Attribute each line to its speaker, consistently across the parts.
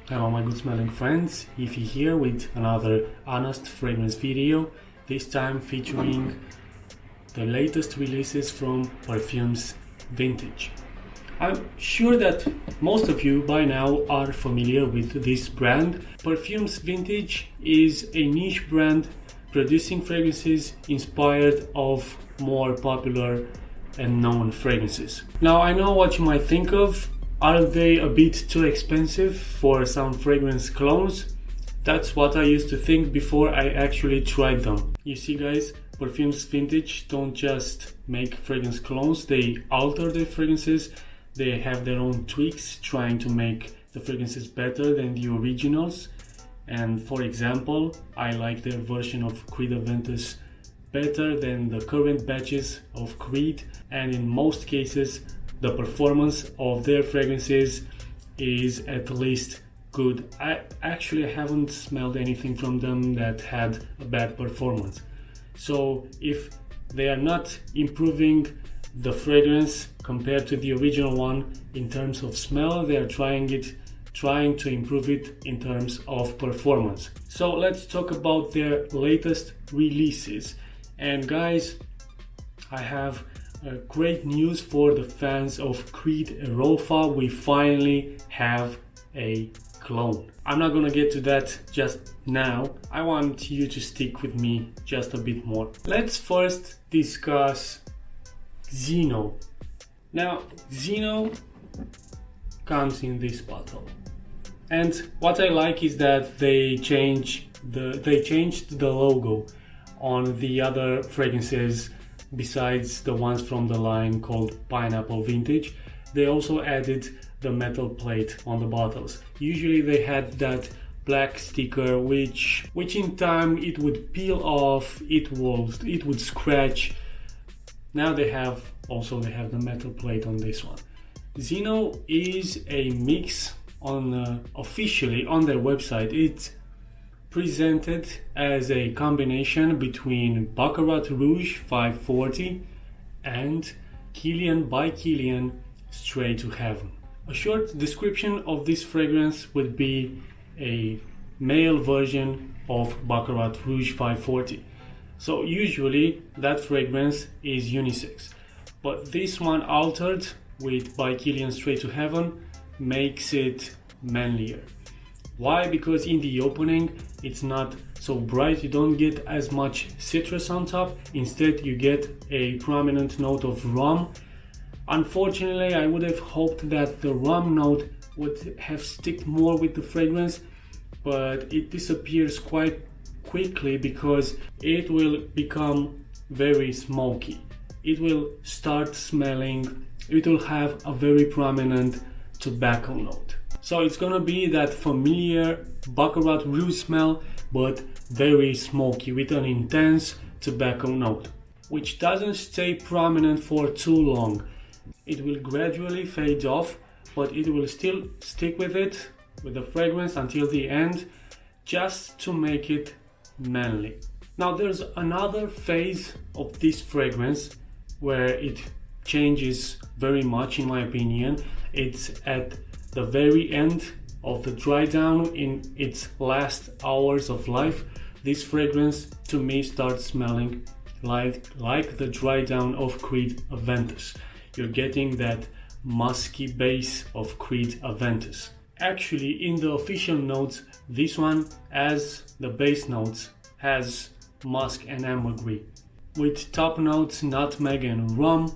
Speaker 1: Hello my good smelling friends, Ify here with another honest fragrance video, this time featuring the latest releases from Parfums Vintage. I'm sure that most of you by now are familiar with this brand. Parfums Vintage is a niche brand producing fragrances inspired of more popular and known fragrances. Now I know what you might think of. Are they a bit too expensive for some fragrance clones? That's what I used to think before I actually tried them. You see guys, Parfums Vintage don't just make fragrance clones, they alter their fragrances. They have their own tweaks trying to make the fragrances better than the originals. And for example, I like their version of Creed Erolfa better than the current batches of Creed, and in most cases the performance of their fragrances is at least good. I actually haven't smelled anything from them that had a bad performance. So if they are not improving the fragrance compared to the original one in terms of smell, they are trying to improve it in terms of performance. So let's talk about their latest releases. And guys, I have great news for the fans of Creed Erolfa. We finally have a clone. I'm not gonna get to that just now. I want you to stick with me just a bit more. Let's first discuss Zeno. Now, Zeno comes in this bottle. And what I like is that they changed the logo on the other fragrances besides the ones from the line called Pineapple Vintage. They also added the metal plate on the bottles. Usually they had that black sticker which in time it would peel off, it would scratch. Now they have the metal plate on this one. Xeno is a mix officially on their website. It's presented as a combination between Baccarat Rouge 540 and Kilian by Kilian Straight to Heaven. A short description of this fragrance would be a male version of Baccarat Rouge 540. So usually that fragrance is unisex, but this one altered with By Kilian Straight to Heaven makes it manlier. Why? Because in the opening it's not so bright, you don't get as much citrus on top, instead you get a prominent note of rum. Unfortunately, I would have hoped that the rum note would have stuck more with the fragrance, but it disappears quite quickly because it will become very smoky. It will start smelling, it will have a very prominent tobacco note. So it's gonna be that familiar Baccarat Rouge smell, but very smoky with an intense tobacco note, which doesn't stay prominent for too long. It will gradually fade off, but it will still stick with the fragrance until the end, just to make it manly. Now there's another phase of this fragrance where it changes very much in my opinion. It's at the very end of the dry down, in its last hours of life. This fragrance to me starts smelling like the dry down of Creed Erolfa. You're getting that musky base of Creed Erolfa. Actually, in the official notes, this one, as the base notes, has musk and ambergris, with top notes nutmeg and rum,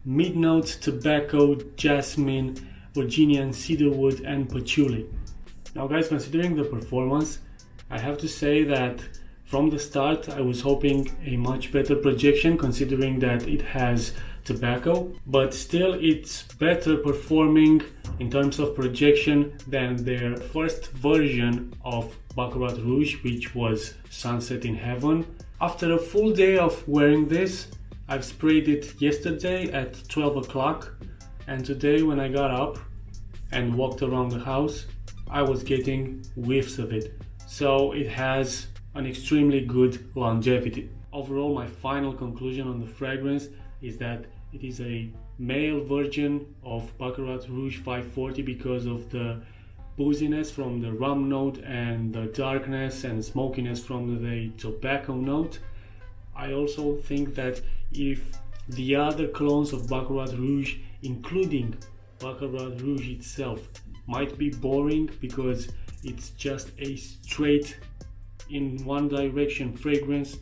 Speaker 1: mid notes tobacco, jasmine, Virginian cedarwood and patchouli. Now guys, considering the performance, I have to say that from the start I was hoping a much better projection, considering that it has tobacco, but still it's better performing in terms of projection than their first version of Baccarat Rouge, which was Sunset in Heaven. After a full day of wearing this, I've sprayed it yesterday at 12 o'clock, and today when I got up and walked around the house, I was getting whiffs of it. So it has an extremely good longevity. Overall, my final conclusion on the fragrance is that it is a male version of Baccarat Rouge 540 because of the booziness from the rum note and the darkness and smokiness from the tobacco note. I also think that if the other clones of Baccarat Rouge, including Baccarat Rouge itself, might be boring because it's just a straight in one direction fragrance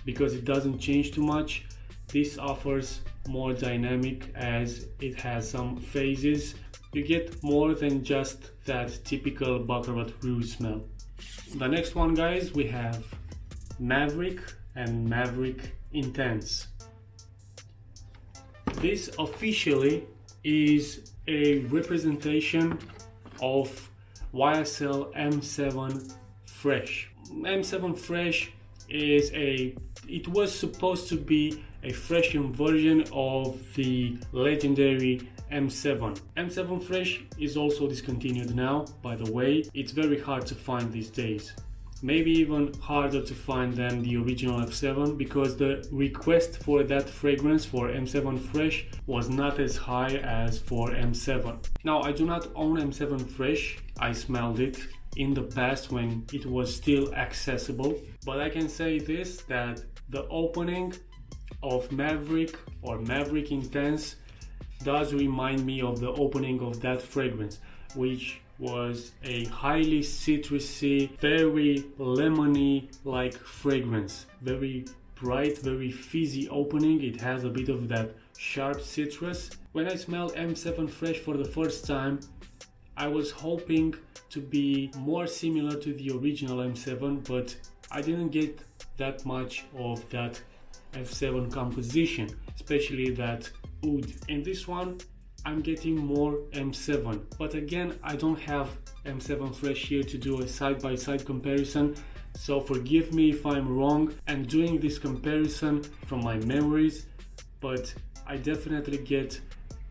Speaker 1: because it doesn't change too much, this offers more dynamic as it has some phases. You get more than just that typical Baccarat Rouge smell. The next one, guys, we have Maverick and Maverick Intense. This officially is a representation of YSL M7 Fresh. M7 Fresh is it was supposed to be a freshened version of the legendary M7. M7 Fresh is also discontinued now, by the way. It's very hard to find these days. Maybe even harder to find than the original F7 because the request for that fragrance for M7 Fresh was not as high as for M7. Now, I do not own M7 Fresh. I smelled it in the past when it was still accessible, but I can say this, that the opening of Maverick or Maverick Intense does remind me of the opening of that fragrance, which was a highly citrusy, very lemony like fragrance. Very bright, very fizzy opening. It has a bit of that sharp citrus. When I smelled M7 Fresh for the first time, I was hoping to be more similar to the original M7, but I didn't get that much of that F7 composition, especially that oud. In this one, I'm getting more M7, but again, I don't have M7 Fresh here to do a side-by-side comparison, so forgive me if I'm wrong and doing this comparison from my memories, but I definitely get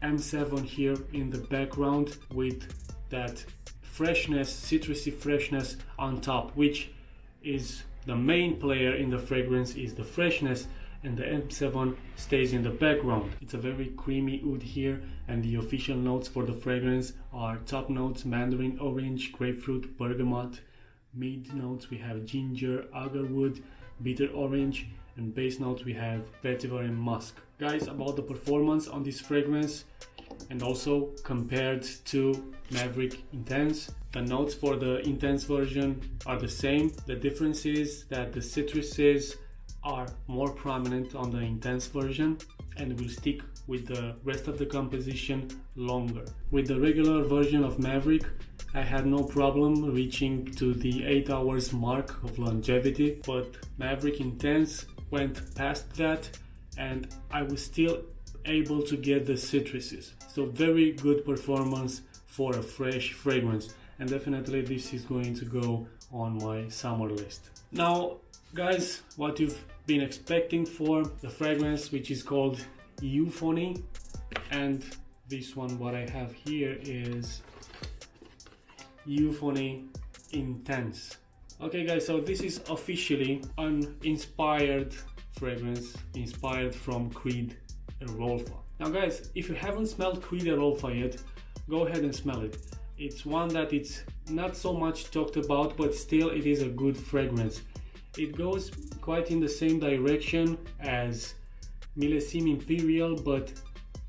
Speaker 1: M7 here in the background with that freshness, citrusy freshness on top, which is the main player in the fragrance, is the freshness, and the M7 stays in the background. It's a very creamy oud here, and the official notes for the fragrance are top notes mandarin orange, grapefruit, bergamot. Mid notes we have ginger, agarwood, bitter orange, and base notes we have vetiver and musk. Guys, about the performance on this fragrance and also compared to Maverick Intense, the notes for the Intense version are the same. The difference is that the citruses are more prominent on the Intense version and will stick with the rest of the composition longer. With the regular version of Maverick, I had no problem reaching to the 8 hours mark of longevity, but Maverick Intense went past that and I was still able to get the citruses. So very good performance for a fresh fragrance, and definitely this is going to go on my summer list. Now guys, what you've been expecting for the fragrance, which is called Euphony, and this one what I have here is Euphony Intense. Okay guys, so this is officially an inspired fragrance, inspired from Creed Erolfa. Now guys, if you haven't smelled Creed Erolfa yet, go ahead and smell it. It's one that it's not so much talked about, but still it is a good fragrance. It goes quite in the same direction as Millésime Imperial, but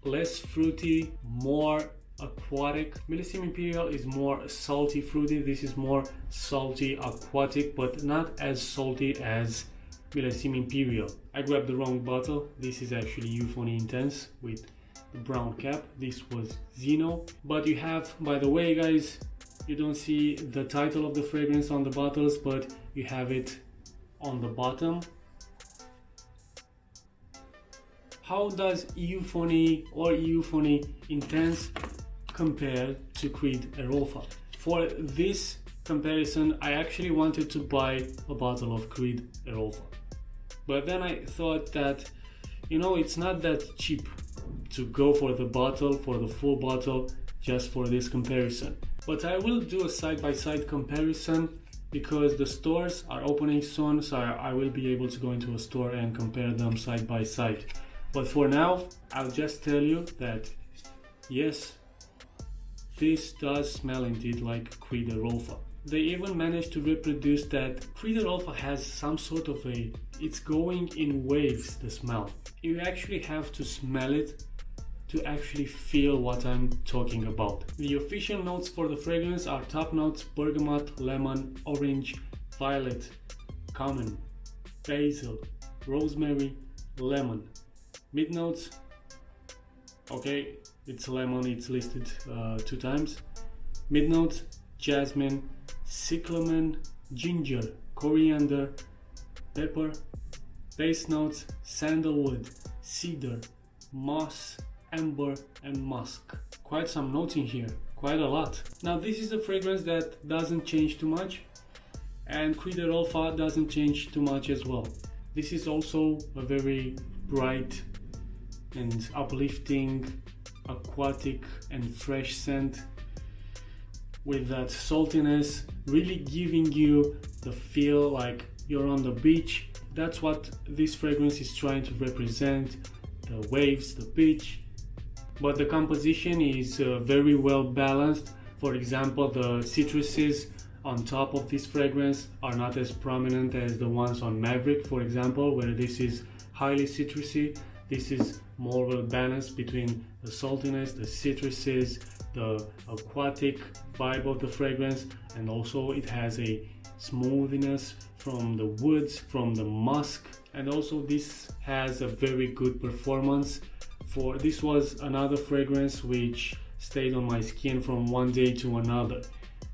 Speaker 1: less fruity, more aquatic. Millésime Imperial is more salty fruity, this is more salty aquatic, but not as salty as Millésime Imperial. I grabbed the wrong bottle. This is actually Euphony Intense with the brown cap. This was Zeno. But you have, by the way guys, you don't see the title of the fragrance on the bottles, but you have it on the bottom. How does Euphony or Euphony Intense compare to Creed Erolfa? For this comparison, I actually wanted to buy a bottle of Creed Erolfa, but then I thought that, you know, it's not that cheap to go for the bottle, for the full bottle, just for this comparison. But I will do a side-by-side comparison because the stores are opening soon, so I will be able to go into a store and compare them side by side. But for now, I'll just tell you that yes, this does smell indeed like Creed Erolfa. They even managed to reproduce that. Creed Erolfa has some sort of it's going in waves, the smell. You actually have to smell it to actually feel what I'm talking about. The official notes for the fragrance are top notes: bergamot, lemon, orange, violet, common, basil, rosemary, lemon. Mid notes, okay, it's lemon, it's listed 2 times. Mid notes: jasmine, cyclamen, ginger, coriander, pepper. Base notes: sandalwood, cedar, moss, amber, and musk. Quite some notes in here, quite a lot. Now this is a fragrance that doesn't change too much, and Creed Erolfa doesn't change too much as well. This is also a very bright and uplifting, aquatic and fresh scent with that saltiness, really giving you the feel like you're on the beach. That's what this fragrance is trying to represent: the waves, the beach. But the composition is very well balanced. For example, the citruses on top of this fragrance are not as prominent as the ones on Maverick, for example, where this is highly citrusy. This is more well balanced between the saltiness, the citruses, the aquatic vibe of the fragrance, and also it has a smoothness from the woods, from the musk. And also this has a very good performance. This was another fragrance which stayed on my skin from one day to another.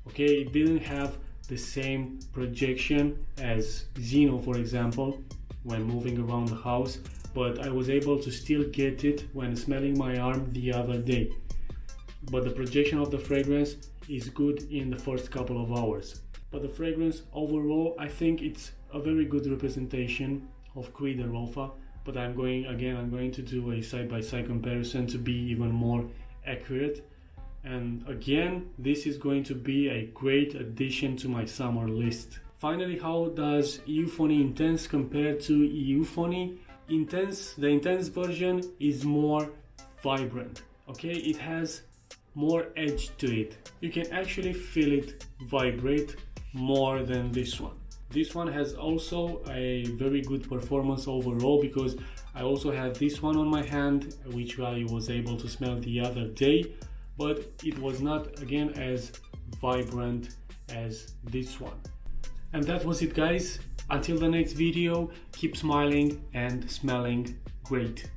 Speaker 1: Okay, it didn't have the same projection as Zeno, for example, when moving around the house, but I was able to still get it when smelling my arm the other day. But the projection of the fragrance is good in the first couple of hours. But the fragrance overall, I think it's a very good representation of Creed Erolfa. But I'm going to do a side-by-side comparison to be even more accurate. And again, this is going to be a great addition to my summer list. Finally, how does Euphony Intense compare to Euphony? The Intense version is more vibrant. Okay, it has more edge to it. You can actually feel it vibrate more than this one. This one has also a very good performance overall, because I also have this one on my hand, which I was able to smell the other day, but it was not, again, as vibrant as this one. And that was it, guys. Until the next video, keep smiling and smelling great.